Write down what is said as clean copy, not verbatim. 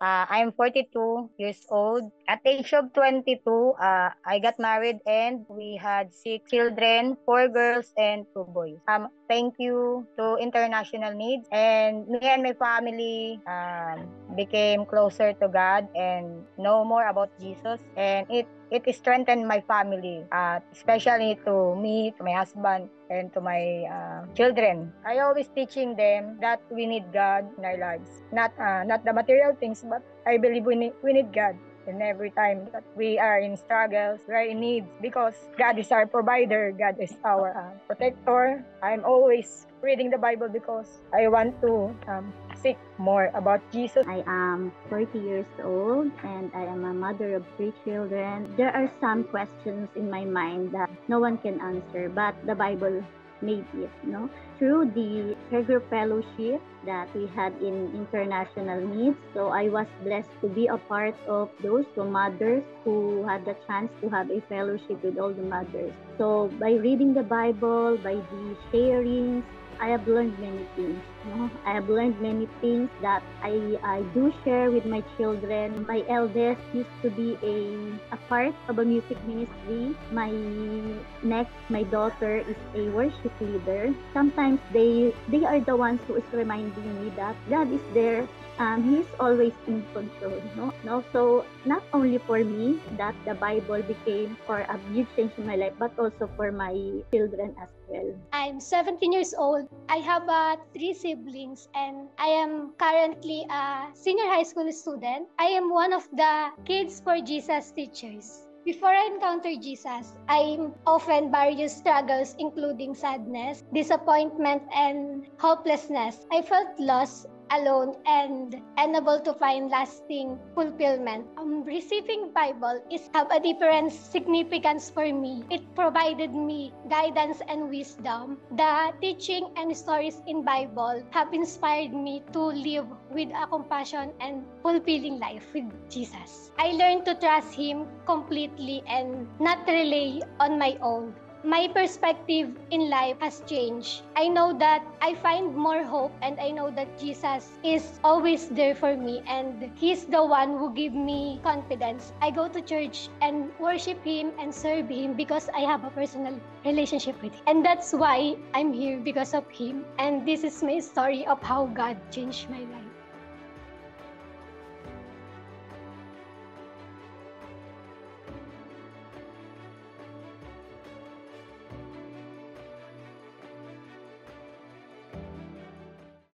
I'm 42 years old. At the age of 22, I got married and we had 6 children, 4 girls and 2 boys. Thank you to International Needs, and me and my family became closer to God and know more about Jesus, and it strengthened my family, especially to me, to my husband, and to my children. I always teaching them that we need God in our lives, not the material things, but I believe we need God. And every time that we are in struggles, we are in needs, because God is our provider, God is our protector. I'm always reading the Bible because I want to seek more about Jesus. I am 40 years old and I am a mother of 3 children. There are some questions in my mind that no one can answer, but the Bible made it, no? Through the Care Group Fellowship that we had in International Needs. So I was blessed to be a part of those mothers who had the chance to have a fellowship with all the mothers. So by reading the Bible, by the sharings, I have learned many things. I have learned many things that I do share with my children. My eldest used to be a part of a music ministry. My daughter is a worship leader. Sometimes they are the ones who is reminding me that God is there. He's always in control. So not only for me that the Bible became for a huge change in my life, but also for my children as well. I'm 17 years old. I have 3 siblings and I am currently a senior high school student. I am one of the Kids for Jesus teachers. Before I encountered Jesus, I often various struggles including sadness, disappointment, and hopelessness. I felt lost, alone, and unable to find lasting fulfillment. Receiving Bible is have a different significance for me. It provided me guidance and wisdom. The teaching and stories in Bible have inspired me to live with a compassion and fulfilling life with Jesus. I learned to trust Him completely and not rely on my own. My perspective in life has changed. I know that I find more hope and I know that Jesus is always there for me and He's the one who gives me confidence. I go to church and worship Him and serve Him because I have a personal relationship with Him. And that's why I'm here, because of Him. And this is my story of how God changed my life.